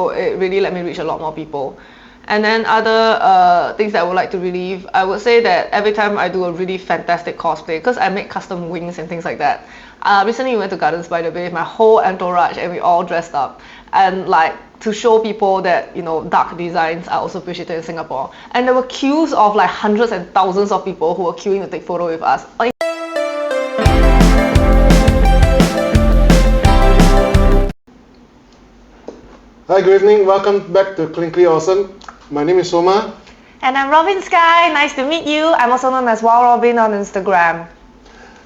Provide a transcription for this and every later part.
it really let me reach a lot more people. And then other things that I would like to relieve, I would say that every time I do a really fantastic cosplay, because I make custom wings and things like that. Recently we went to Gardens by the Bay, my whole entourage, and we all dressed up. And like, to show people that, you know, dark designs are also appreciated in Singapore. And there were queues of like hundreds and thousands of people who were queuing to take photo with us. Hi, good evening. Welcome back to Clinically Awesome. My name is Soma. And I'm Robyn Skye. Nice to meet you. I'm also known as Love Robyn on Instagram.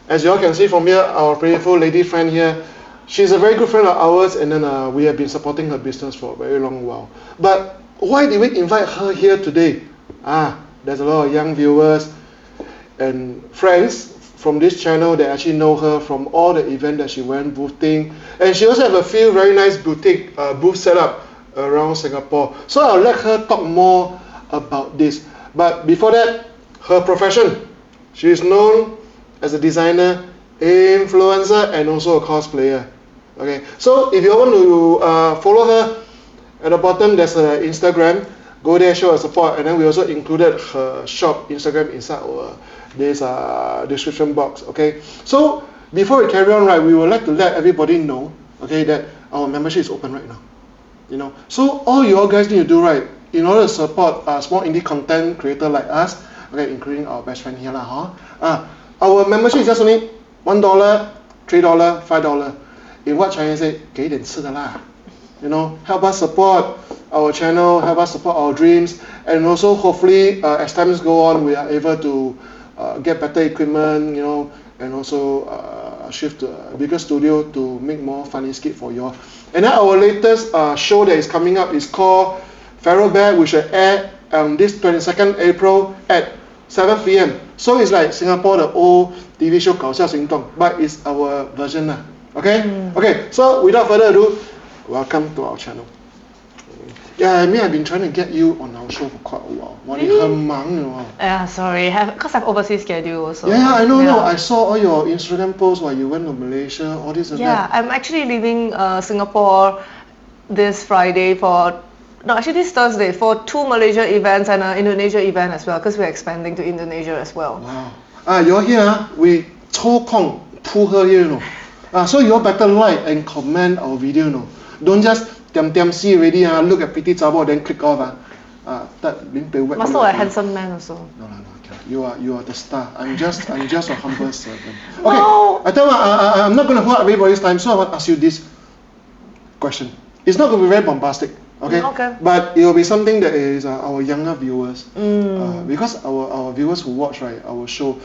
As you all can see from here, our beautiful lady friend here, she's a very good friend of ours, and then we have been supporting her business for a very long while. But why did we invite her here today? There's a lot of young viewers and friends from this channel that actually know her from all the events that she went boothing, and she also have a few very nice boutique booth set up around Singapore. So I'll let her talk more about this. But before that, her profession. She is known as a designer, influencer, and also a cosplayer. Okay, so if you want to follow her, at the bottom there's an Instagram. Go there, show her support, and then we also included her shop Instagram inside our this description box. Okay, so before we carry on, right, we would like to let everybody know, okay, that our membership is open right now. You know, so all you all guys need to do, right, in order to support small indie content creator like us, okay, including our best friend here lah, our membership is just only $1, $3, $5. In what Chinese say, 给点吃的啦. You know, help us support our channel, help us support our dreams, and also hopefully as times go on, we are able to get better equipment, you know, and also shift to a bigger studio to make more funny skit for you all. And then our latest show that is coming up is called Feral Bear, which will air on this 22nd April at 7 p.m. So it's like Singapore, the old TV show 搞笑行动, but it's our version lah. Okay? Okay, so without further ado, welcome to our channel. Yeah, I mean, I've been trying to get you on our show for quite a while. Really? 很忙, you know. Yeah, sorry, because I have overseas schedule also. Yeah, I know. No, I saw all your Instagram posts while you went to Malaysia, all this and that. Yeah, I'm actually leaving Singapore this Friday this Thursday for 2 Malaysia events and an Indonesia event as well, because we're expanding to Indonesia as well. Wow. You're here, we 抽空 pull her here, you know. So you all better like and comment our video, you know. Don't just see already, look at pretty zabo, then click off. Must look like a handsome man also. No. You are the star. I'm just a humble servant. Okay, No. I tell you what, I'm not going to hold up everybody's time, so I want to ask you this question. It's not going to be very bombastic, okay? Okay. But it will be something that is our younger viewers. Because our viewers who watch, right, our show,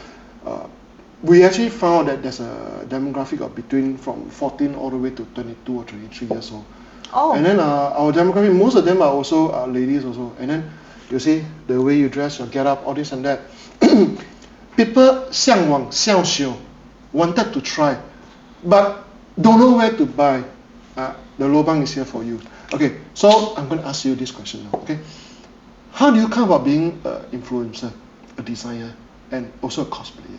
we actually found that there's a demographic of between from 14 all the way to 22 or 23 years old. Oh. And then our demographic, most of them are also ladies also. And then you see the way you dress, your get up, all this and that. People 向往, 向修, wanted to try, but don't know where to buy. The lobang is here for you. Okay, so I'm going to ask you this question now. Okay, how do you come about being an influencer, a designer, and also a cosplayer?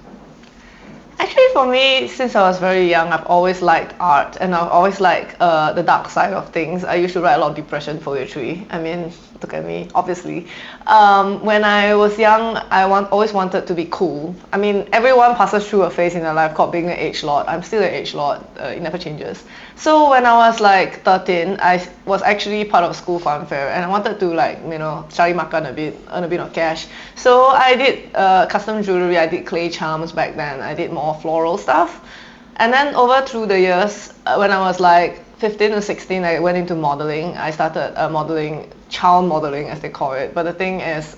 Actually, for me, since I was very young, I've always liked art, and I've always liked the dark side of things. I used to write a lot of depression poetry. I mean, look at me, obviously. When I was young, I always wanted to be cool. I mean, everyone passes through a phase in their life called being an agelot. I'm still an agelot. It never changes. So when I was like 13, I was actually part of a school fun fair, and I wanted to, like, you know, cari makan a bit, earn a bit of cash. So I did custom jewelry. I did clay charms back then. I did more floral stuff. And then through the years, when I was like 15 or 16, I went into modeling. I started modeling, child modeling as they call it. But the thing is,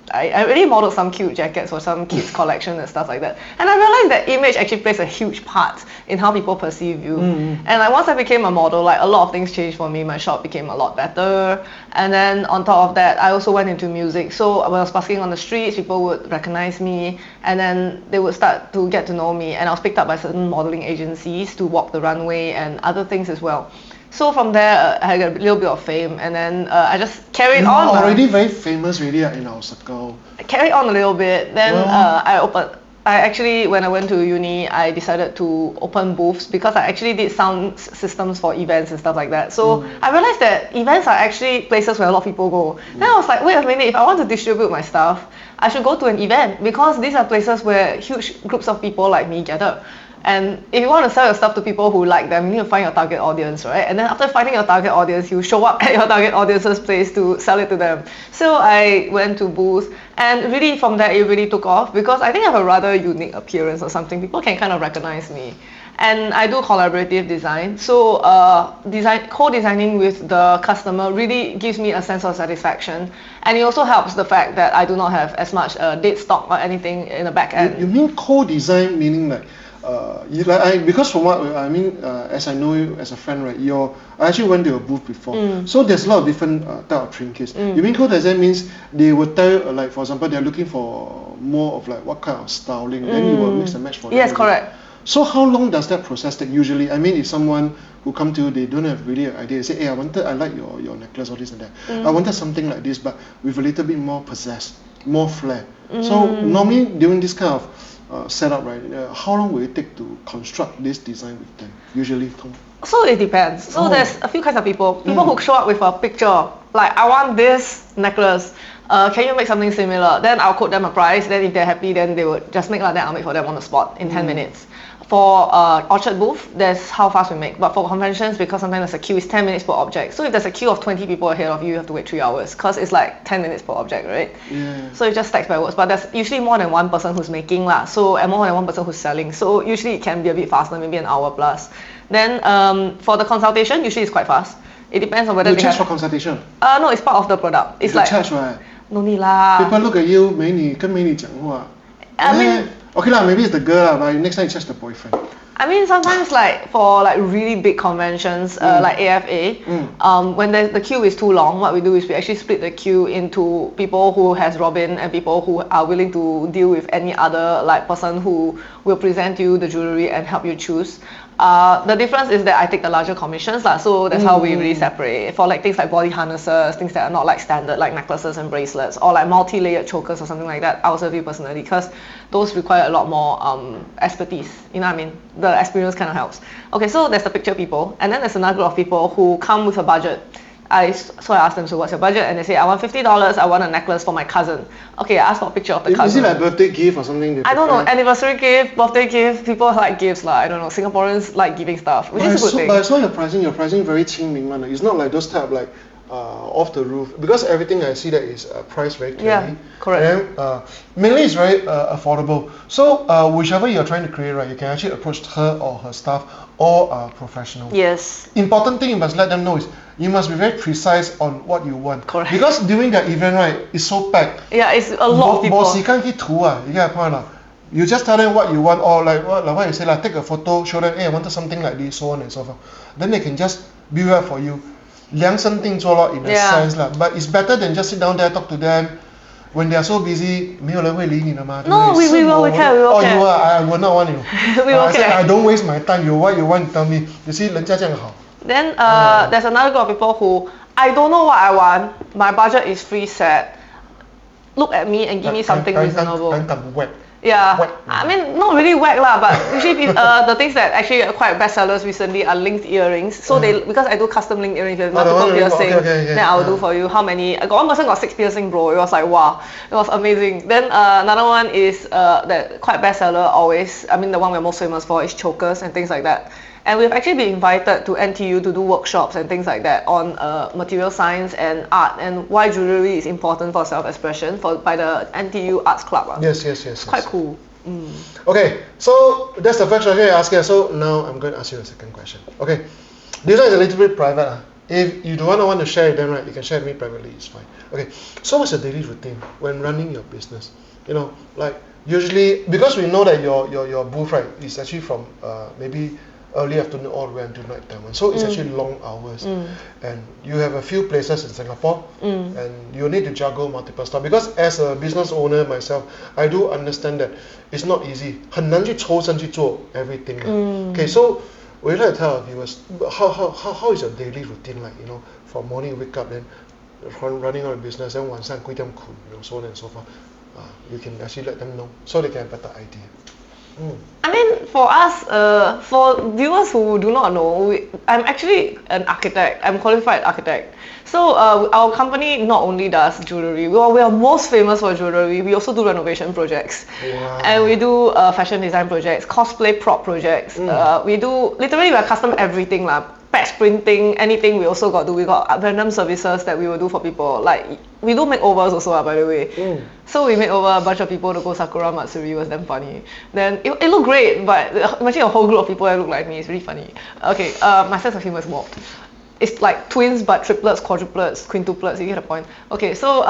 I really modeled some cute jackets for some kids collection and stuff like that. And I realized that image actually plays a huge part in how people perceive you. And like once I became a model, like a lot of things changed for me. My shop became a lot better. And then on top of that, I also went into music. So when I was busking on the streets, people would recognize me, and then they would start to get to know me. And I was picked up by certain modeling agencies to walk the runway and other things as well. So from there, I got a little bit of fame, and then I just carried on. Already very famous really in our circle. I carried on a little bit. Then I I actually, when I went to uni, I decided to open booths because I actually did sound systems for events and stuff like that. So I realized that events are actually places where a lot of people go. Then I was like, wait a minute, if I want to distribute my stuff, I should go to an event because these are places where huge groups of people like me gather. And if you want to sell your stuff to people who like them, you need to find your target audience, right? And then after finding your target audience, you show up at your target audience's place to sell it to them. So I went to booths, and really from there it really took off because I think I have a rather unique appearance or something. People can kind of recognize me. And I do collaborative design. So co-designing with the customer really gives me a sense of satisfaction. And it also helps the fact that I do not have as much dead stock or anything in the back end. You mean co-design meaning like because from what I mean, as I know you as a friend, right? I actually went to your booth before, so there's a lot of different type of trinkets. You mean co-design means they will tell you, like for example, they're looking for more of like what kind of styling, then you will mix and match for them. Yes, correct. So how long does that process take usually? I mean, if someone who come to you, they don't have really an idea. They say, hey, I like your necklace, all this and that. I wanted something like this, but with a little bit more pizzazz, more flair. So normally during this kind of setup, right? How long will it take to construct this design with them? Usually, Tom? So it depends. So there's a few kinds of people. People who show up with a picture, like I want this necklace. Can you make something similar? Then I'll quote them a price. Then if they're happy, then they would just make like that. I'll make for them on the spot in 10 minutes. For Orchard booth, that's how fast we make. But for conventions, because sometimes there's a queue, it's 10 minutes per object. So if there's a queue of 20 people ahead of you, you have to wait 3 hours because it's like 10 minutes per object, right? Yeah. So it just stacks backwards. But there's usually more than one person who's making lah. So and more than one person who's selling. So usually it can be a bit faster, maybe an hour plus. Then for the consultation, usually it's quite fast. It depends on whether you charge for consultation. No, it's part of the product. It's like charge, right? No need lah. People look at you, 跟美女讲话. I mean, okay lah, maybe it's the girl lah, but next time you charge the boyfriend. I mean, sometimes like for like really big conventions, like AFA, when the queue is too long, what we do is we actually split the queue into people who has Robyn and people who are willing to deal with any other like person who will present you the jewelry and help you choose. The difference is that I take the larger commissions lah, so that's how we really separate. For like things like body harnesses, things that are not like standard, like necklaces and bracelets, or like multi-layered chokers or something like that, I'll serve you personally because those require a lot more expertise. You know what I mean? The experience kind of helps. Okay, so there's the picture people, and then there's another group of people who come with a budget. So I asked them, so what's your budget? And they say, I want $50, I want a necklace for my cousin. Okay, I asked for a picture of the cousin. Is it like birthday gift or something? I don't know, anniversary gift, birthday gift, people like gifts lah. I don't know, Singaporeans like giving stuff, which is a good thing. But I saw your pricing very 亲民 one. It's not like those type of like off the roof, because everything I see that is priced very clearly. Yeah, correct. And mainly it's very affordable. So whichever you're trying to create, right, you can actually approach her or her staff or professional. Yes. Important thing you must let them know is you must be very precise on what you want. Correct. Because during the event, right, it's so packed. Yeah, it's a lot of people. Boss, you can't get you get a point. You just tell them what you want, or like what you say, like take a photo, show them, hey, I wanted something like this, so on and so forth. Then they can just build up for you. 量身定做 in a sense lah. But it's better than just sit down there, talk to them. When they are so busy, 没有人会理你的嘛。 No, we can. Oh, you are, I will not want you. We will care. I don't waste my time. What you want, tell me. You see, 人家这样好。 Then there's another group of people who, I don't know what I want, my budget is free set. Look at me and give me something reasonable. Yeah, I mean, not really whack lah, but usually the things that actually are quite best sellers recently are linked earrings. So because I do custom linked earrings with multiple piercings, then I'll do for you how many. I got one person got 6 piercing, bro. It was like wow, it was amazing. Then another one is that quite best seller always. I mean, the one we're most famous for is chokers and things like that. And we've actually been invited to NTU to do workshops and things like that on material science and art and why jewelry is important for self-expression by the NTU Arts Club. Yes. Quite cool. Okay, so that's the first question I asked you. So now I'm going to ask you the second question. Okay, this one is a little bit private. If you don't want to share with them, right, you can share with me privately, it's fine. Okay, so what's your daily routine when running your business? You know, like usually, because we know that your booth, right, is actually from maybe early afternoon all the way until night time. So it's actually long hours. And you have a few places in Singapore and you need to juggle multiple stuff. Because as a business owner myself, I do understand that it's not easy. 很难去抽身去做 everything. Okay, so would you like to tell our viewers how is your daily routine like, you know, from morning you wake up, then running on a business, then 晚上几点困, you know, so on and so forth. you can actually let them know so they can have a better idea. I mean, for us, for viewers who do not know, I'm actually an architect. I'm a qualified architect. So our company not only does jewelry, we are most famous for jewelry. We also do renovation projects. Wow. And we do fashion design projects, cosplay prop projects. We do, literally we are custom everything lah. Patch printing, anything we also got do. We got random services that we will do for people. Like, we do makeovers also by the way. So we made over a bunch of people to go Sakura Matsuri. It was damn funny. Then it looked great, but imagine a whole group of people that look like me. It's really funny. Okay, my sense of humor is warped. It's like twins but triplets, quadruplets, quintuplets, you get the point. Okay, so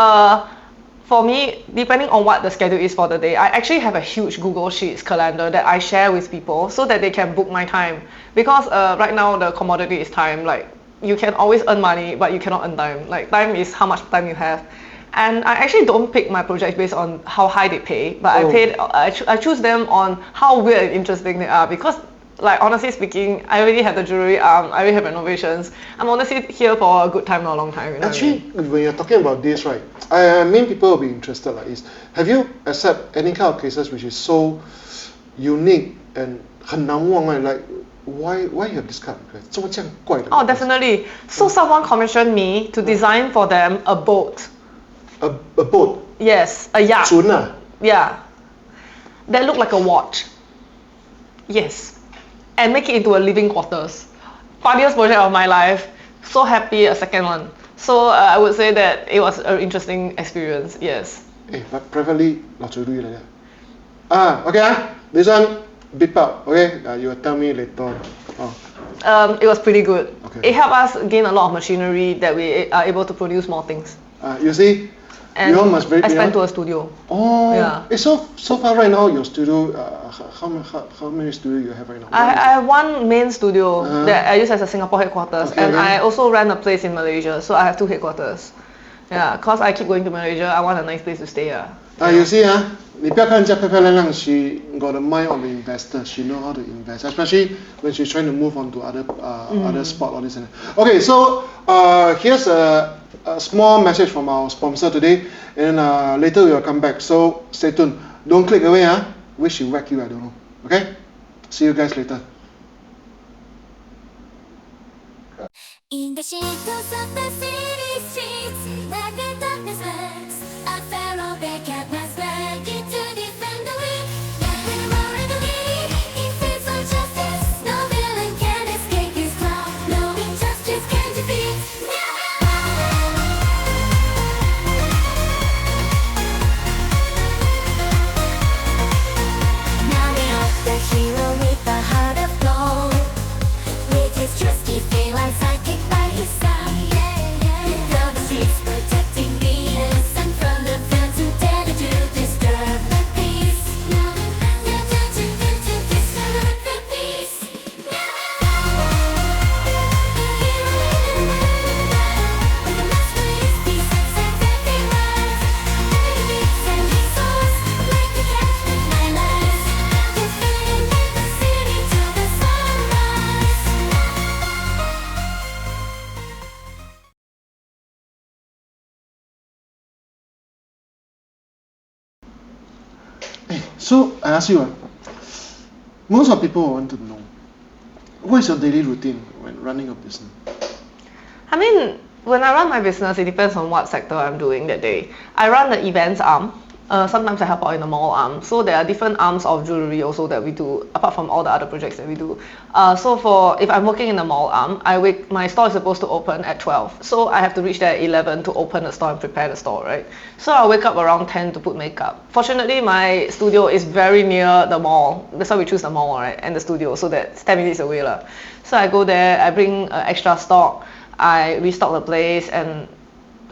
for me, depending on what the schedule is for the day, I actually have a huge Google Sheets calendar that I share with people so that they can book my time. Because right now the commodity is time. Like, you can always earn money, but you cannot earn time. Like, time is how much time you have. And I actually don't pick my projects based on how high they pay, but I choose them on how weird and interesting they are. Because, like, honestly speaking, I already have the jewelry arm, I already have renovations. I'm honestly here for a good time, not a long time. You know Actually, what I mean? when you're talking about this, right, I mean people will be interested like this. Have you accept any kind of cases which is so unique and 很难忘 right? Like, why you have this kind of request? 怎么这样怪的 Oh, definitely. So someone commissioned me to design for them a boat. A boat? Yes, a yacht. 船啊? Yeah. That looked like a watch. Yes. And make it into a living quarters. Funniest project of my life. So happy, a second one. So I would say that it was an interesting experience, yes. But privately, not to do like that. Okay, this one, beep out, okay? You will tell me later. It was pretty good. Okay. It helped us gain a lot of machinery that we are able to produce more things. You see, And you all must very. I spent to a studio. Oh, yeah. So far right now your studio, how many studios you have right now? I have one main studio that I use as a Singapore headquarters, and I also rent a place in Malaysia, so I have 2 headquarters. Yeah, cause I keep going to Malaysia, I want a nice place to stay. You see, 你不要看人家漂漂亮亮, she got the mind of the investor. She know how to invest, especially when she's trying to move on to other spot, all this and that. Okay, so here's a small message from our sponsor today, and later we will come back. So stay tuned. Don't click away. Wish she whack you, I don't know. Okay? See you guys later. In the shadows of the city streets, like the darkness lurks, a pharaoh beckons back to defend the weak. Nothing more in the league, he fights for justice. No villain can escape his claw, no injustice can defeat. Now we are the hero with the heart of gold, with his trusty feline sidekick by his side. Though the streets protecting the innocent from the villains who dare to disturb the peace. Disturb the peace. With a master is peace and sets every rise. He beats and he soars like the captain my life. Defending the city till the sunrise. So I ask you, most of people want to know, what is your daily routine when running a business? I mean, when I run my business, it depends on what sector I'm doing that day. I run the events arm. Sometimes I help out in the mall arm. So there are different arms of jewelry also that we do, apart from all the other projects that we do. So if I'm working in the mall arm, my store is supposed to open at 12. So I have to reach there at 11 to open the store and prepare the store, right? So I wake up around 10 to put makeup. Fortunately, my studio is very near the mall. That's why we choose the mall, right? And the studio, so that's 10 minutes away lah. So I go there, I bring extra stock, I restock the place, and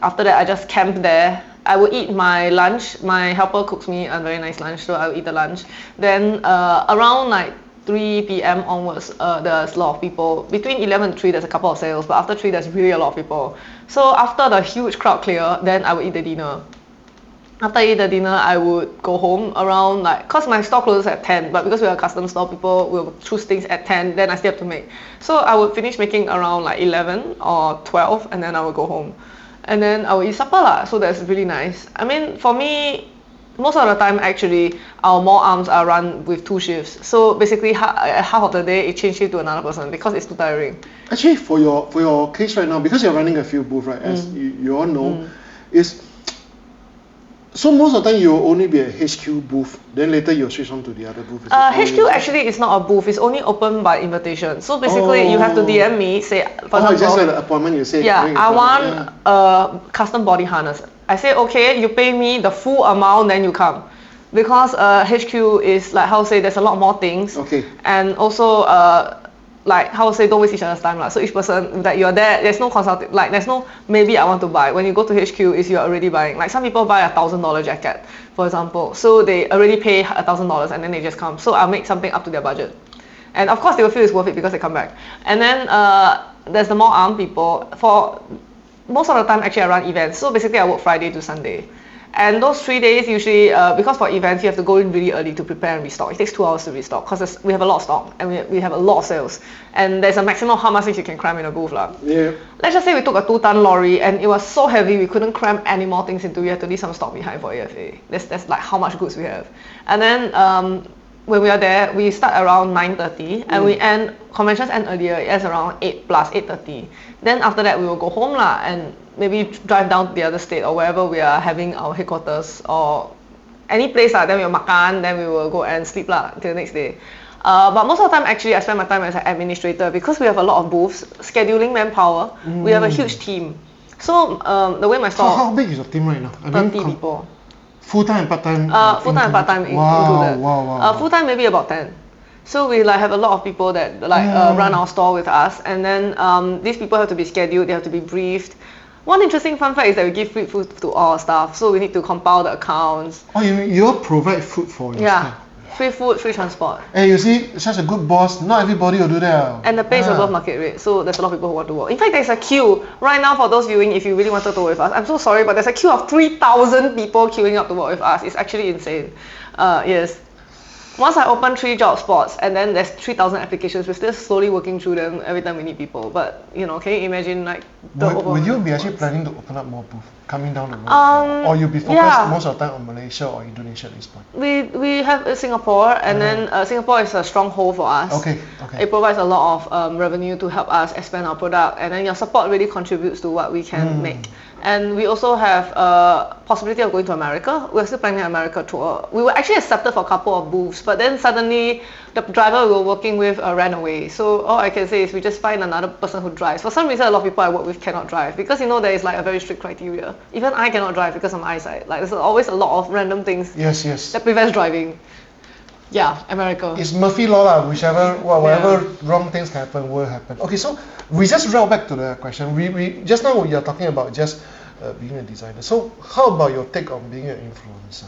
after that I just camp there. I will eat my lunch. My helper cooks me a very nice lunch, so I will eat the lunch. Then around like 3 p.m. onwards, there's a lot of people. Between 11 and 3, there's a couple of sales, but after 3, there's really a lot of people. So after the huge crowd clear, then I will eat the dinner. After I eat the dinner, I would go home around cause my store closes at 10, but because we are a custom store, people will choose things at 10, then I still have to make. So I would finish making around 11 or 12, and then I will go home. And then I will eat supper lah, so that's really nice. I mean, for me, most of the time actually our mall arms are run with 2 shifts. So basically half of the day it changes to another person because it's too tiring. Actually, for your case right now, because you're running a few booths, right? As you all know, is so most of the time you'll only be at HQ booth, then later you'll switch on to the other booth. HQ actually is not a booth, it's only open by invitation. So basically you have to DM me, say for example, it's just like an appointment, you say. Yeah, I want a custom body harness. I say okay, you pay me the full amount, then you come. Because HQ is like how to say, there's a lot more things. Okay. And also like how to say, don't waste each other's time lah. So each person that you're there, there's no consulting, like there's no maybe I want to buy. When you go to HQ, is you're already buying. Like some people buy $1,000 jacket, for example. So they already pay $1,000 and then they just come. So I'll make something up to their budget. And of course they will feel it's worth it because they come back. And then there's the more armed people. For most of the time actually I run events. So basically I work Friday to Sunday. And those 3 days usually, because for events you have to go in really early to prepare and restock. It takes 2 hours to restock because we have a lot of stock and we have a lot of sales. And there's a maximum of how much things you can cram in a booth lah. Yeah. Let's just say we took a 2-ton lorry and it was so heavy we couldn't cram any more things into. We had to leave some stock behind for AFA. That's like how much goods we have. And then when we are there, we start around 9:30 and we end, conventions end earlier. It ends around 8 plus 8:30. Then after that we will go home lah and maybe drive down to the other state or wherever we are having our headquarters or any place lah. Then we will makan, then we will go and sleep lah till the next day. But most of the time actually I spend my time as an administrator because we have a lot of booths, scheduling manpower. We have a huge team. So the way my store... How big is your team right now? 30 people. Full-time and part-time? Full-time and part-time included. Wow. Full-time maybe about 10. So we like have a lot of people that like run our store with us, and then these people have to be scheduled, they have to be briefed. One interesting fun fact is that we give free food to all our staff, so we need to compile the accounts. Oh, you all provide food for your staff? Free food, free transport. Hey, you see, such a good boss, not everybody will do that. And the pay is above market rate, so there's a lot of people who want to work. In fact, there's a queue right now for those viewing if you really wanted to work with us. I'm so sorry, but there's a queue of 3,000 people queuing up to work with us. It's actually insane. Yes. Once I open 3 job spots and then there's 3,000 applications, we're still slowly working through them every time we need people. But you know, can you imagine like the Will you be actually planning to open up more booths coming down the road? Or you'll be focused most of the time on Malaysia or Indonesia at this point? We have Singapore, and then Singapore is a stronghold for us. Okay. It provides a lot of revenue to help us expand our product, and then your support really contributes to what we can make. And we also have a possibility of going to America. We're still planning an America tour. We were actually accepted for a couple of booths, but then suddenly the driver we were working with ran away. So all I can say is we just find another person who drives. For some reason, a lot of people I work with cannot drive because you know there is like a very strict criteria. Even I cannot drive because of my eyesight. Like there's always a lot of random things that prevents driving. Yeah, America. It's Murphy law lah. Whatever wrong things happen will happen. Okay, so we just roll back to the question. We just now we are talking about just being a designer. So how about your take on being an influencer?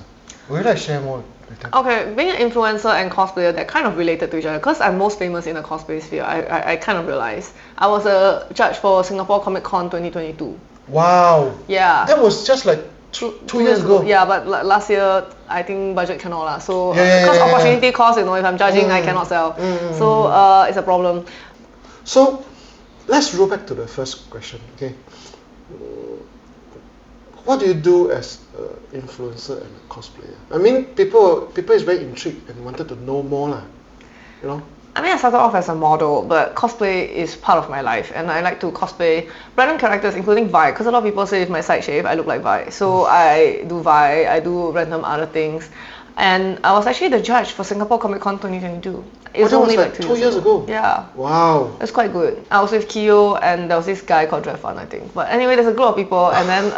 Would you like to share more with them? Okay, being an influencer and cosplayer, they're kind of related to each other because I'm most famous in the cosplay sphere. I kind of realized. I was a judge for Singapore Comic Con 2022. Wow. Yeah. That was just like two years ago. Yeah, but last year I think budget cannot lah. So because opportunity cost, you know, if I'm judging, I cannot sell. So it's a problem. So let's roll back to the first question. Okay. What do you do as an influencer and a cosplayer? I mean, people is very intrigued and wanted to know more lah. You know. I mean, I started off as a model, but cosplay is part of my life, and I like to cosplay random characters, including Vi, because a lot of people say with my side shave, I look like Vi. So I do Vi, I do random other things, and I was actually the judge for Singapore Comic Con 2022. It was only like 2 years ago. Yeah. Wow. It's quite good. I was with Kyo, and there was this guy called Drefan, I think. But anyway, there's a group of people, and then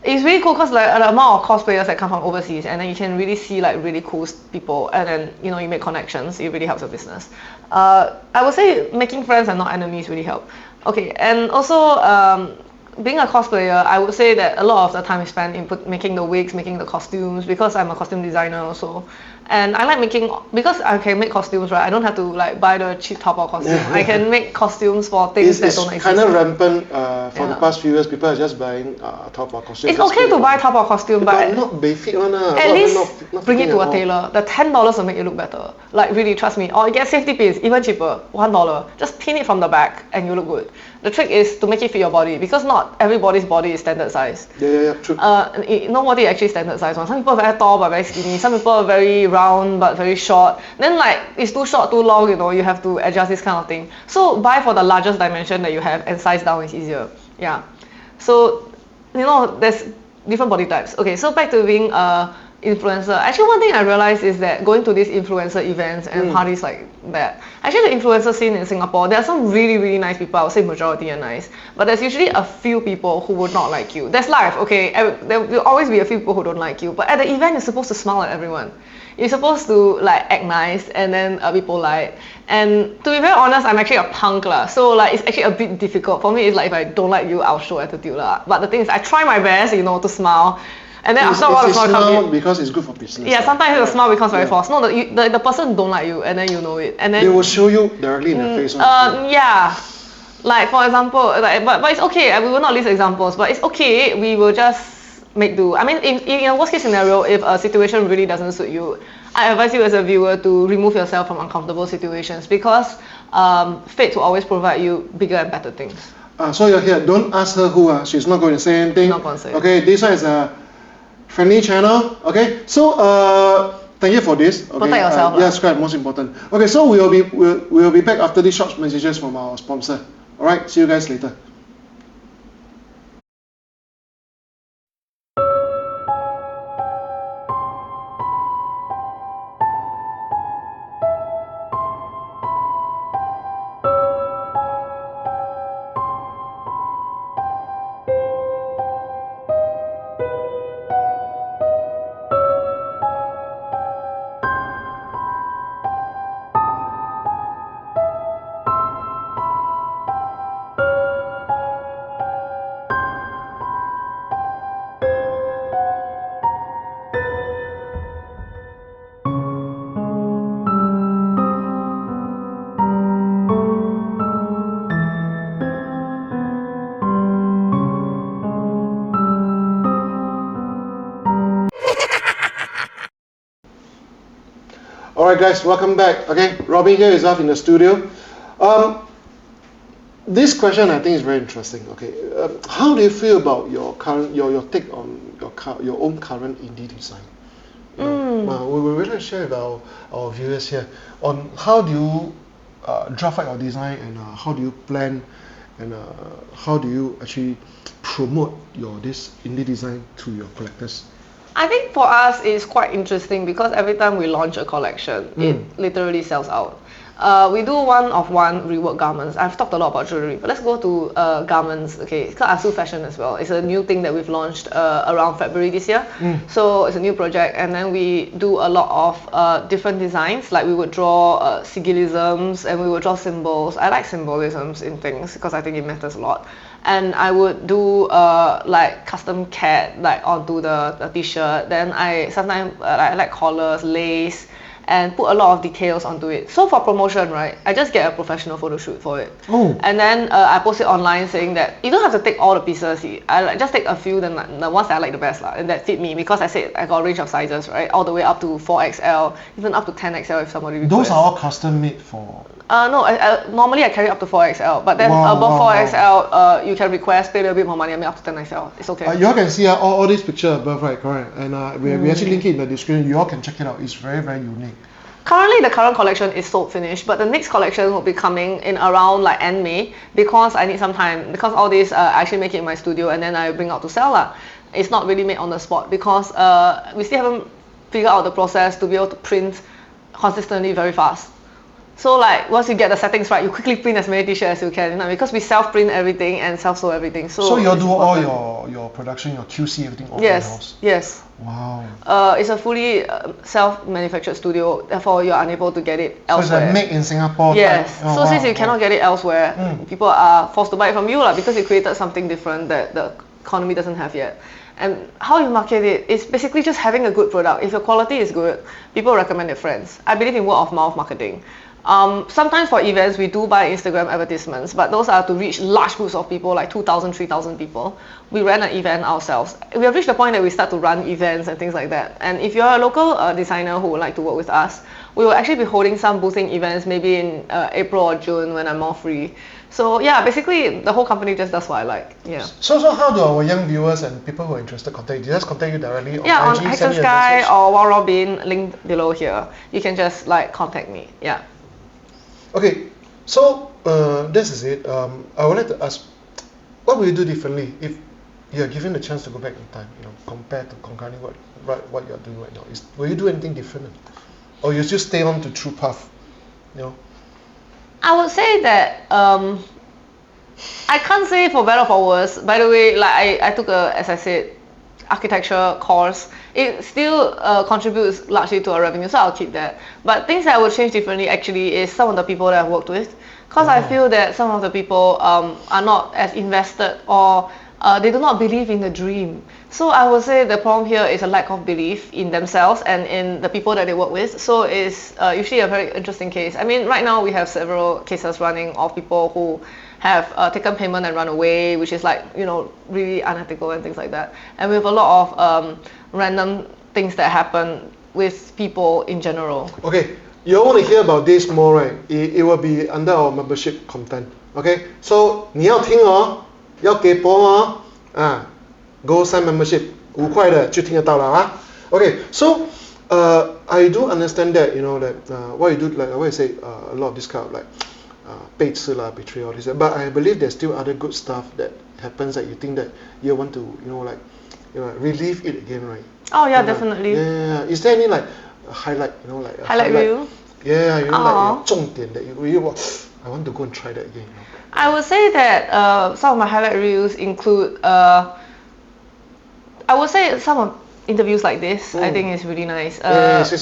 it's really cool because like the amount of cosplayers that come from overseas, and then you can really see like really cool people, and then you know you make connections. It really helps your business. I would say making friends and not enemies really help. Okay, and also being a cosplayer, I would say that a lot of the time is spent in making the wigs, making the costumes, because I'm a costume designer also. And I like making, because I can make costumes, right? I don't have to like buy the cheap Taobao costume. I can make costumes for things that don't It's exist. kind of rampant for the Yeah. past few years. People are just buying Taobao costumes. It's okay to buy Taobao costume, but but not befit one. at least not bring it fitting to at a all. tailor. The $10 will make you look better. Like really, trust me. Or you get safety pins, even cheaper, $1. Just pin it from the back and you look good. The trick is to make it fit your body, because not everybody's body is standard size. Yeah, true. Nobody actually standard size one. Some people are very tall but very skinny. Some people are very round but very short. Then like it's too short, too long. You have to adjust this kind of thing. So buy for the largest dimension that you have, and size down is easier. Yeah. So there's different body types. Okay, so back to being a influencer. Actually, one thing I realized is that going to these influencer events and parties like that, actually the influencer scene in Singapore, there are some really, really nice people. I would say majority are nice, but there's usually a few people who would not like you. That's life, okay? There will always be a few people who don't like you, but at the event, you're supposed to smile at everyone. You're supposed to like act nice and then be polite. And to be very honest, I'm actually a punk lah. So like it's actually a bit difficult for me. It's like if I don't like you, I'll show attitude lah. But the thing is, I try my best, to smile. And then after a while, the smile comes in. Because it's good for business. Yeah, sometimes the smile becomes very false. No, the person don't like you, and then you know it. And then they will show you directly in the face. Yeah. Like for example, but it's okay. We will not list examples, but it's okay. We will just make do. I mean, in a worst case scenario, if a situation really doesn't suit you, I advise you as a viewer to remove yourself from uncomfortable situations, because fate will always provide you bigger and better things. So you're here. Don't ask her who. She's not going to say anything. Not going to say. Okay, this one is a friendly channel. Okay, so thank you for this. Okay, Protect yourself. Yes, correct. Most important. Okay, so we'll be back after these short messages from our sponsor. All right, see you guys later. Alright guys, welcome back. Okay, Robyn here is off in the studio. This question I think is very interesting. Okay, how do you feel about your take on your own current indie design? We would really like to share with our viewers here on how do you draft out your design, and how do you plan, and how do you actually promote this indie design to your collectors? I think for us it's quite interesting, because every time we launch a collection, it literally sells out. We do one-of-one rework garments. I've talked a lot about jewelry, but let's go to garments. Okay, it's called Asu Fashion as well. It's a new thing that we've launched around February this year. So it's a new project, and then we do a lot of different designs. Like we would draw sigilisms, and we would draw symbols. I like symbolisms in things because I think it matters a lot. And I would do like custom cat like onto the t-shirt. Then I sometimes I like collars, lace, and put a lot of details onto it. So for promotion, right, I just get a professional photo shoot for it. And then I post it online saying that you don't have to take all the pieces. I just take a few, then the ones that I like the best and that fit me, because I said I got a range of sizes, right, all the way up to 4XL, even up to 10XL if somebody requests. Those are all custom made for? No, normally I carry up to 4XL, but then above 4XL, you can request, pay a little bit more money, I mean up to 10XL. It's okay. You all can see all these pictures above, right? Correct. And we actually link it in the description. You all can check it out. It's very, very unique. Currently, the current collection is sold finished, but the next collection will be coming in around like end May, because I need some time, because all these I actually make it in my studio and then I bring out to sell lah. It's not really made on the spot, because we still haven't figured out the process to be able to print consistently very fast. So like once you get the settings right, you quickly print as many t-shirts as you can, because we self-print everything and self-sew everything. So you do all your production, your QC, everything all in-house? Yes. Wow. It's a fully self-manufactured studio, therefore you're unable to get it elsewhere. So it's made in Singapore? Yes. Since you cannot get it elsewhere, people are forced to buy it from you because you created something different that the economy doesn't have yet. And how you market it is basically just having a good product. If your quality is good, people recommend their friends. I believe in word of mouth marketing. Sometimes for events, we do buy Instagram advertisements, but those are to reach large groups of people, like 2,000, 3,000 people. We ran an event ourselves. We have reached the point that we start to run events and things like that. And if you're a local designer who would like to work with us, we will actually be holding some boothing events maybe in April or June when I'm more free. So yeah, basically the whole company just does what I like. Yeah. So how do our young viewers and people who are interested contact you? They just contact you directly on Yeah, IG, on send you a Hexenskye message? or Love Robyn, linked below here. You can just like contact me. Yeah. Okay, so this is it. I would like to ask, what will you do differently if you are given the chance to go back in time, compared to concurrently what you are doing right now? Will you do anything different? Or you just stay on to true path? I would say that I can't say for better or for worse. By the way, like I took as I said, architecture course. It still contributes largely to our revenue, so I'll keep that. But things that I would change differently actually is some of the people that I've worked with, because I feel that some of the people are not as invested, or they do not believe in the dream. So I would say the problem here is a lack of belief in themselves and in the people that they work with. So it's usually a very interesting case. I mean, right now we have several cases running of people who have taken payment and run away, which is like, really unethical and things like that. And we have a lot of random things that happen with people in general. Okay, you want to hear about this more, right? It will be under our membership content. Okay, so 你要听哦，要给播哦，Go sign membership， 5块的就听得到了啊。Okay, so I do understand that that what you do, like what you say, a lot of this kind of like 背刺啦, betray all this, but I believe there's still other good stuff that happens that you think that you want to relive it again, right? Oh yeah, definitely. Yeah. Is there any like highlight, like highlight reel? Yeah, like 重点 that you really I want to go and try that again. I would say that some of my highlight reels include I would say some of interviews like this. I think is really nice. Yes.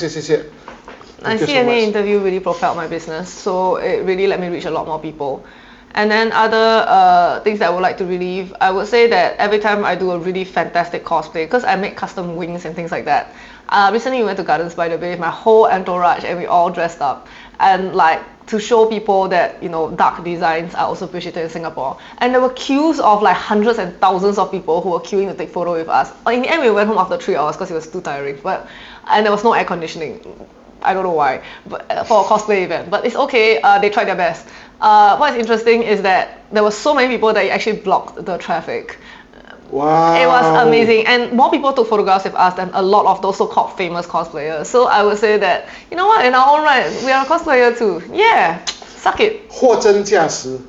I see any interview really propelled my business, so it really let me reach a lot more people. And then other things that I would like to relieve, I would say that every time I do a really fantastic cosplay, because I make custom wings and things like that. Recently we went to Gardens by the Bay, my whole entourage, and we all dressed up, and like to show people that dark designs are also appreciated in Singapore. And there were queues of like hundreds and thousands of people who were queuing to take photo with us. In the end, we went home after 3 hours because it was too tiring. And there was no air conditioning. I don't know why, but for a cosplay event. But it's okay. They tried their best. What's interesting is that there were so many people that it actually blocked the traffic. Wow. It was amazing, and more people took photographs with us than a lot of those so-called famous cosplayers. So I would say that, in our own right, we are a cosplayer too. Yeah, suck it. 货真价实,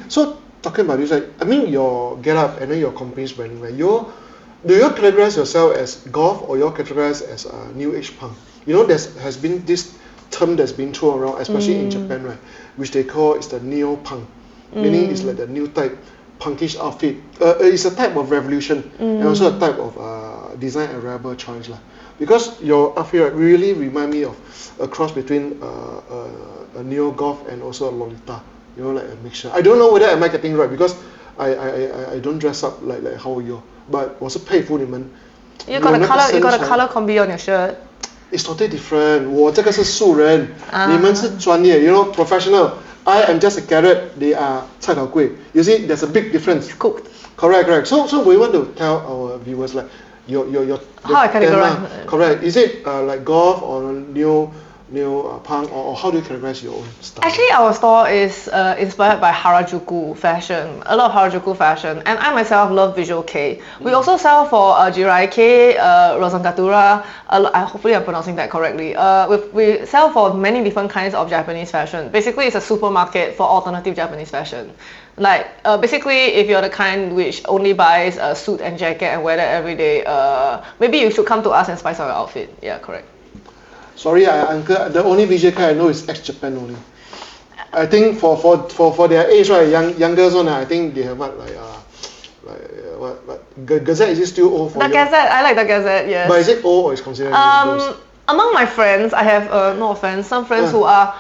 so talking about this, like, I mean your get up and then your company's branding, right? Do you categorize yourself as goth or you categorize as new age punk? There has been this term that's been thrown around, especially in Japan, right? Which they call is the neo punk, meaning it's like the new type punkish outfit. It's a type of revolution and also a type of design and rebel choice lah. Because your outfit really remind me of a cross between a neo goth and also a lolita. Like a mixture. I don't know whether am I getting right because I don't dress up like how you, but 我是佩服你们。You got a color combi on your shirt. It's totally different. 我这个是素人，你们是专业 professional. I am just a carrot. They are 菜头粿. You see, there's a big difference. Cooked. Correct. So we want to tell our viewers like your how I categorize. Correct. Is it like goth or new punk, or how do you categorize your own style? Actually, our store is inspired by Harajuku fashion, a lot of Harajuku fashion, and I myself love visual kei. We also sell for jewerly kei, Rosangatura. Hopefully, I'm pronouncing that correctly. We sell for many different kinds of Japanese fashion. Basically, it's a supermarket for alternative Japanese fashion. Like basically, if you're the kind which only buys a suit and jacket and wear that every day, maybe you should come to us and spice up your outfit. Yeah, correct. Sorry, uncle. The only visual kei I know is ex-Japan only. I think for their age, right, younger one, I think they have what Gazette, is it still old for you? The Gazette, I like the Gazette, yes. But is it old or is considered those? Among my friends, I have no offense, some friends who are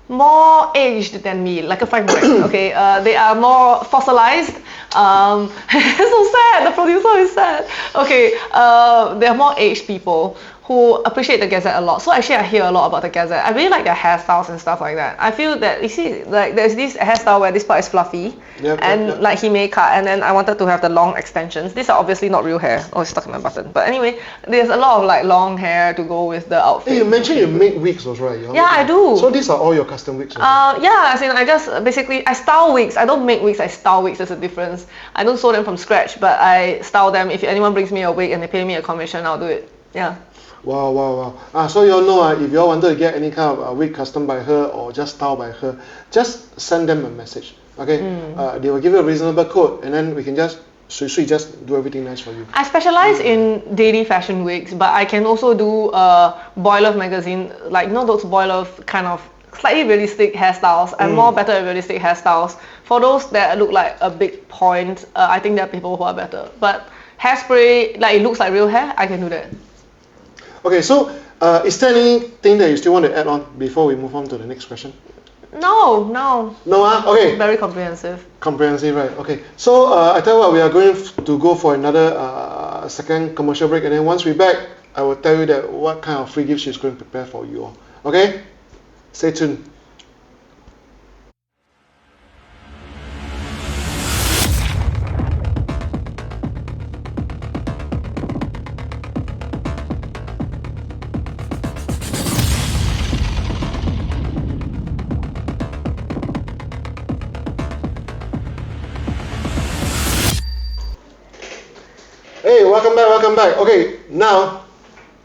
more aged than me, like a fine wine. Okay, they are more fossilized. It's so sad. The producer is sad. Okay, there are more aged people who appreciate the gazette a lot. So actually I hear a lot about the gazette. I really like their hairstyles and stuff like that. I feel that, you see, like there's this hairstyle where this part is fluffy and like he may cut, and then I wanted to have the long extensions. These are obviously not real hair. Oh, it's stuck in my button. But anyway, there's a lot of like long hair to go with the outfit. Hey, you mentioned you make wigs also, right? Yeah, I do. So these are all your custom wigs? Yeah, as in I just basically, I style wigs. I don't make wigs, I style wigs. There's a difference. I don't sew them from scratch, but I style them. If anyone brings me a wig and they pay me a commission, I'll do it. Yeah. Wow. So you all know, if you all wanted to get any kind of wig custom by her or just styled by her, just send them a message. Okay? They will give you a reasonable quote, and then we can just just do everything nice for you. I specialize in daily fashion wigs, but I can also do Boy Love magazine, like, you know, those Boy Love kind of slightly realistic hairstyles. I'm more better at realistic hairstyles. For those that look like a big point, I think there are people who are better. But hairspray, like it looks like real hair, I can do that. Okay, so is there anything that you still want to add on before we move on to the next question? No. No, okay. Very comprehensive. Comprehensive, right? Okay. So I tell you what, we are going to go for another second commercial break, and then once we're back, I will tell you that what kind of free gifts she's going to prepare for you all. Okay? Stay tuned. Hey, welcome back. Okay, now,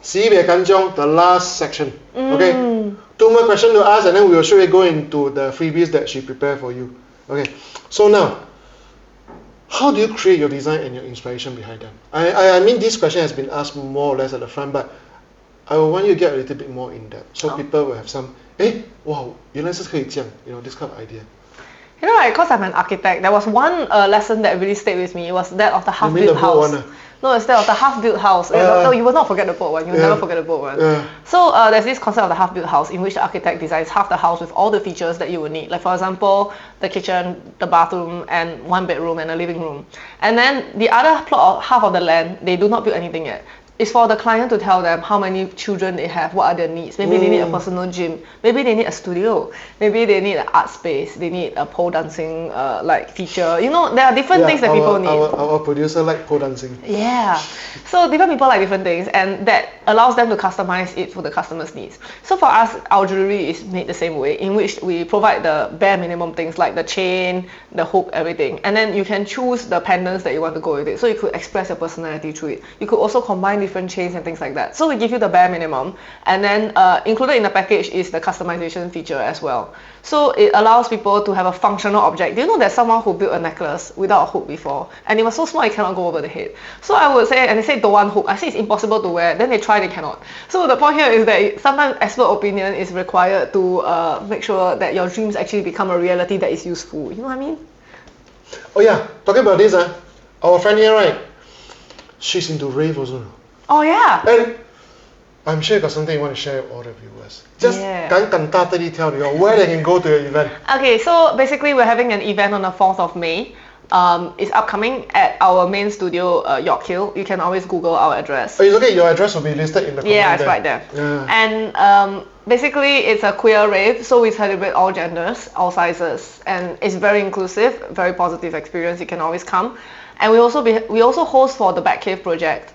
Sibei Kanjong, the last section. Okay, 2 more questions to ask, and then we will surely go into the freebies that she prepared for you. Okay, so now, how do you create your design and your inspiration behind them? I mean, this question has been asked more or less at the front, but I want you to get a little bit more in depth, so people will have some, wow, 原来是可以这样, you know, this kind of idea. You know, right, because I'm an architect, there was one lesson that really stayed with me. It was that of the half-built house. No, it's that of the half-built house. No, you will not forget the boat one. You will never forget the boat one. So there's this concept of the half-built house in which the architect designs half the house with all the features that you will need. Like, for example, the kitchen, the bathroom, and 1 bedroom and a living room. And then the other plot, half of the land, they do not build anything yet. It's for the client to tell them how many children they have, what are their needs. Maybe they need a personal gym. Maybe they need a studio. Maybe they need an art space. They need a pole dancing like feature. You know, there are different things that people need. Our producer like pole dancing. Yeah. So different people like different things, and that allows them to customize it for the customer's needs. So for us, our jewelry is made the same way, in which we provide the bare minimum things like the chain, the hook, everything. And then you can choose the pendants that you want to go with it. So you could express your personality through it. You could also combine different chains and things like that. So we give you the bare minimum, and then included in the package is the customization feature as well. So it allows people to have a functional object. Do you know there's someone who built a necklace without a hook before, and it was so small it cannot go over the head? So I would say, and they say don't want hook. I say it's impossible to wear. Then they try, they cannot. So the point here is that sometimes expert opinion is required to make sure that your dreams actually become a reality that is useful. You know what I mean? Oh yeah, talking about this, our friend here, right? She's into Rave also. Oh yeah. And I'm sure you got something you want to share with all the viewers. Just 敢大地tell you where they can go to your event. Okay, so basically we're having an event on the 4th of May. It's upcoming at our main studio, York Hill. You can always Google our address. Oh, it's okay. Your address will be listed in the comment. Yeah, it's right there. Yeah. And basically, it's a queer rave, so we celebrate all genders, all sizes, and it's very inclusive, very positive experience. You can always come. And we also host for the Batcave project,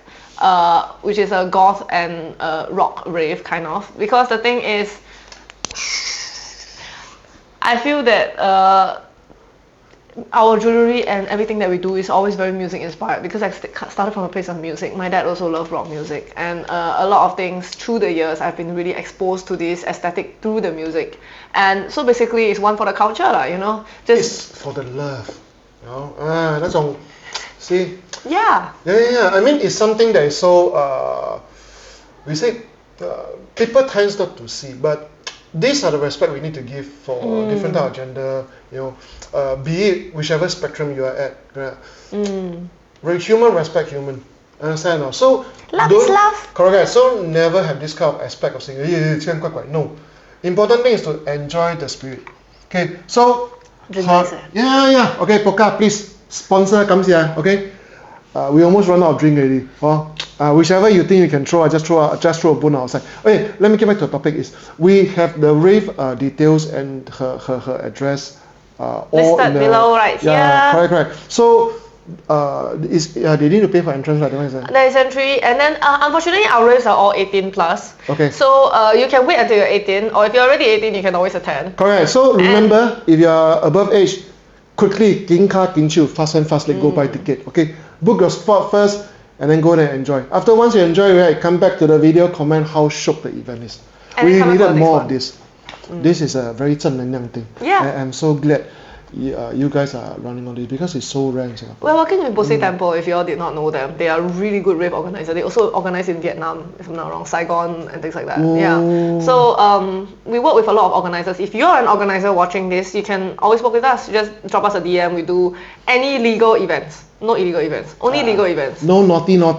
which is a goth and rock rave kind of. Because the thing is, I feel that our jewelry and everything that we do is always very music inspired, because I started from a place of music. My dad also loved rock music, and a lot of things through the years I've been really exposed to this aesthetic through the music. And so basically it's one for the culture, you know. It's for the love, you know. 那种 see. Yeah. Yeah. I mean, it's something that is so we say people tends not to see, but these are the respect we need to give for different type of gender, you know, be it whichever spectrum you are at. Right? Human respect human. Understand now? So love is love. Correct. So never have this kind of aspect of saying, no. Important thing is to enjoy the spirit. Okay. So yeah. Okay, Poka, please sponsor comes here, okay? We almost run out of drink already. Whichever you think you can throw, just throw a bone outside. Okay, let me get back to the topic. Is we have the Rave details and her address all listed in the, below, right? Yeah, Here. correct. So they need to pay for entrance, right? There is entry, and then unfortunately our raves are all 18 plus. Okay. So you can wait until you're 18, or if you're already 18, you can always attend. Correct. So remember, if you are above age, quickly, fast and fast, go buy ticket. Okay, book your spot first, and then go there and enjoy. After once you enjoy, right, come back to the video, comment how shook the event is. And we come back needed for the more next of this. This is a very 正能量 thing. Yeah. I'm so glad you guys are running on this because it's so rare in Singapore. We're working with Bose Temple, if you all did not know them. They are really good rave organizers. They also organize in Vietnam, if I'm not wrong, Saigon and things like that. Yeah. So we work with a lot of organizers. If you're an organizer watching this, you can always work with us. Just drop us a DM. We do any legal events. No illegal events. Only legal events. No naughty one,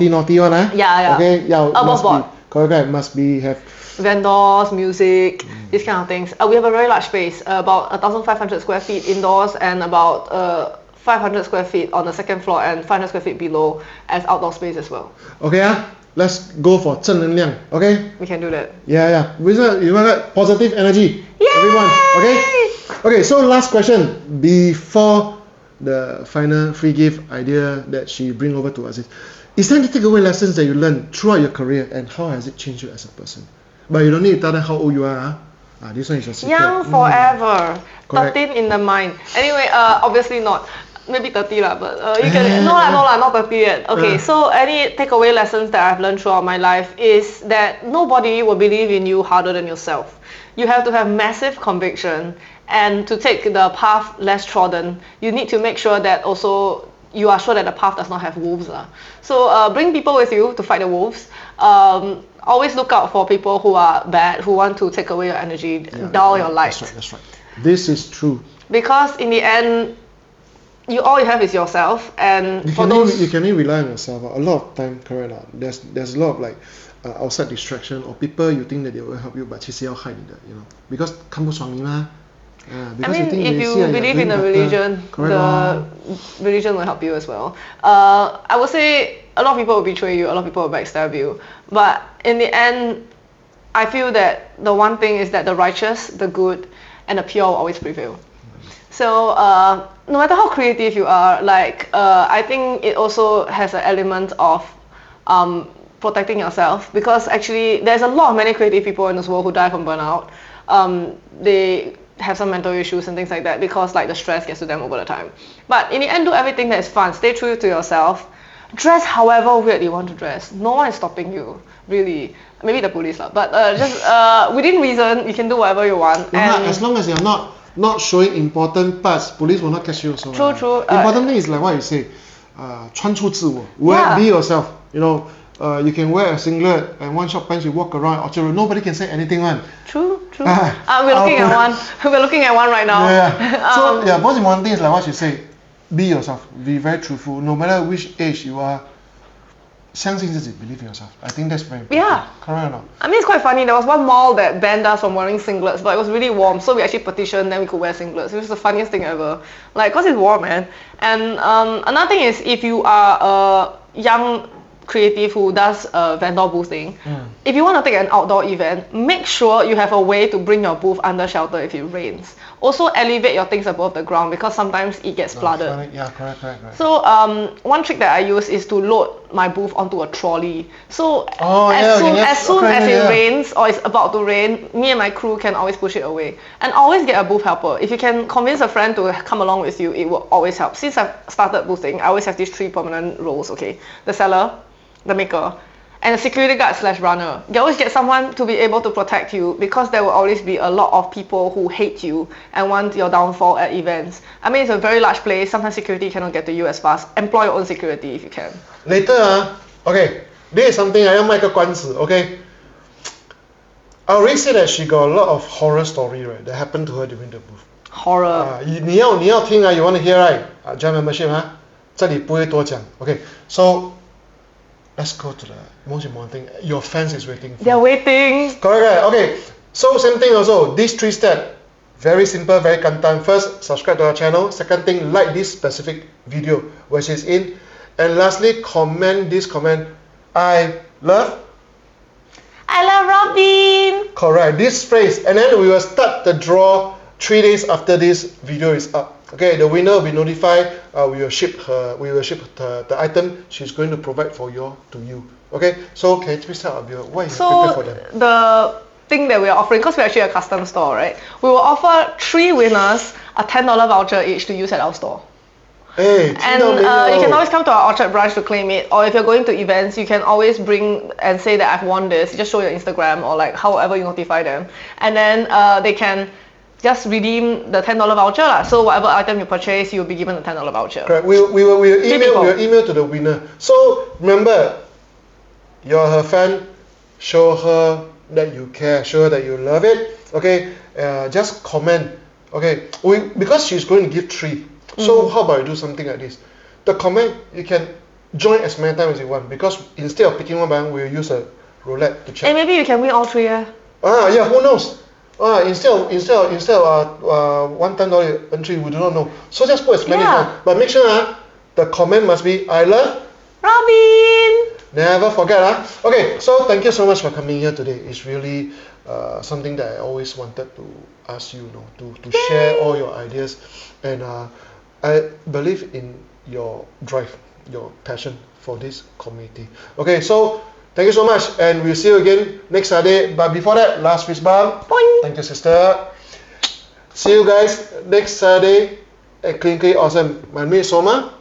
Yeah. Okay, yeah. Above board. Correct, must be have vendors, music, these kind of things. We have a very large space, about 1,500 square feet indoors and about 500 square feet on the second floor and 500 square feet below as outdoor space as well. Okay, let's go for 正能量, okay? We can do that. Yeah. You want that positive energy? Yay! Everyone, okay? Okay, so last question before the final free gift idea that she bring over to us is there any takeaway lessons that you learned throughout your career and how has it changed you as a person? But you don't need to tell them how old you are. This one is a secret. Young forever. Correct. 13 in the mind. Anyway, obviously not. Maybe 30 lah, but you can no lah, not 30 yet. Okay, so any takeaway lessons that I've learned throughout my life is that nobody will believe in you harder than yourself. You have to have massive conviction, and to take the path less trodden, you need to make sure that also you are sure that the path does not have wolves. So bring people with you to fight the wolves. Always look out for people who are bad, who want to take away your energy, dull your light. That's right. This is true. Because in the end, all you have is yourself, and you can only rely on yourself. A lot of time, correct. There's a lot of like outside distraction or people you think that they will help you, but 其实要害你的, because 看不爽你嘛. I mean, if you believe in a religion, the religion will help you as well. I would say a lot of people will betray you, a lot of people will backstab you. But in the end, I feel that the one thing is that the righteous, the good, and the pure will always prevail. So no matter how creative you are, I think it also has an element of protecting yourself, because actually there's a lot of many creative people in this world who die from burnout. They have some mental issues and things like that because the stress gets to them over the time. But in the end, do everything that is fun. Stay true to yourself. Dress however weird you want to dress. No one is stopping you, really. Maybe the police lah. But just within reason, you can do whatever you want. And as long as you're not showing important parts, police will not catch you also. True. Important thing is like what you say, 穿出自我. Be yourself. You can wear a singlet and one short pants. You walk around Orchard Road. Nobody can say anything, man. True. We're looking at one. We're looking at one right now. Yeah. So most important thing is like what you say. Be yourself. Be very truthful. No matter which age you are, 相信自己, believe in yourself. I think that's very important. Yeah. Correct or not? I mean, it's quite funny. There was one mall that banned us from wearing singlets, but it was really warm, so we actually petitioned, then we could wear singlets. It was the funniest thing ever. Cause it's warm, man. And another thing is, if you are a young creative who does vendor boothing, if you want to take an outdoor event, make sure you have a way to bring your booth under shelter if it rains. Also elevate your things above the ground, because sometimes it gets flooded. Yeah, correct. So one trick that I use is to load my booth onto a trolley. So as soon as it rains or it's about to rain, me and my crew can always push it away. And always get a booth helper. If you can convince a friend to come along with you, it will always help. Since I've started boothing, I always have these 3 permanent roles, okay? The seller, the maker, and a security guard / runner. You always get someone to be able to protect you, because there will always be a lot of people who hate you and want your downfall at events. I mean, it's a very large place. Sometimes security cannot get to you as fast. Employ your own security if you can. Later, okay, this is something I am make a 官司, okay? I already said that she got a lot of horror story, right, that happened to her during the booth. Horror. 你要听 you want to hear, right? Join membership, 这里不会多讲. Okay, so let's go to the most important thing. Your fans is waiting for. They're waiting. Correct. Okay. So same thing also. These 3 steps. Very simple, very kantan. First, subscribe to our channel. Second thing, like this specific video where she's in. And lastly, comment this comment. I love Robyn. Correct, this phrase. And then we will start the draw 3 days after this video is up. Okay, the winner will be notified. We will ship the item she's going to provide for you to you. Okay, so can you please tell Abir what you prepare for them? The thing that we are offering, because we're actually a custom store, right? We will offer 3 winners a $10 voucher each to use at our store. Hey, And you can always come to our Orchard branch to claim it, or if you're going to events, you can always bring and say that I've won this. Just show your Instagram or like however you notify them, and then they can just redeem the $10 voucher lah. So whatever item you purchase, you'll be given a $10 voucher. Correct. We will email to the winner. So remember, you're her fan. Show her that you care. Show her that you love it. Okay. Just comment. Okay. Because she's going to give 3. So how about you do something like this? The comment, you can join as many times as you want, because instead of picking one by one, we'll use a roulette to check. And maybe you can win all 3. Yeah, who knows? Instead of one $10 entry, we do not know. So just put as many times. But make sure the comment must be I love Robyn. Never forget. Okay, so thank you so much for coming here today. It's really something that I always wanted to ask you, to share all your ideas. And I believe in your drive, your passion for this community. Okay, so thank you so much, and we'll see you again next Saturday. But before that, last fist bump. Boing. Thank you, sister. See you guys next Saturday at Clinically Awesome. My name is Soma.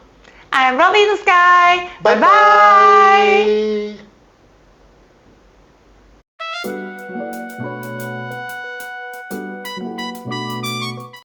I'm Robyn Skye. Bye-bye. Bye-bye.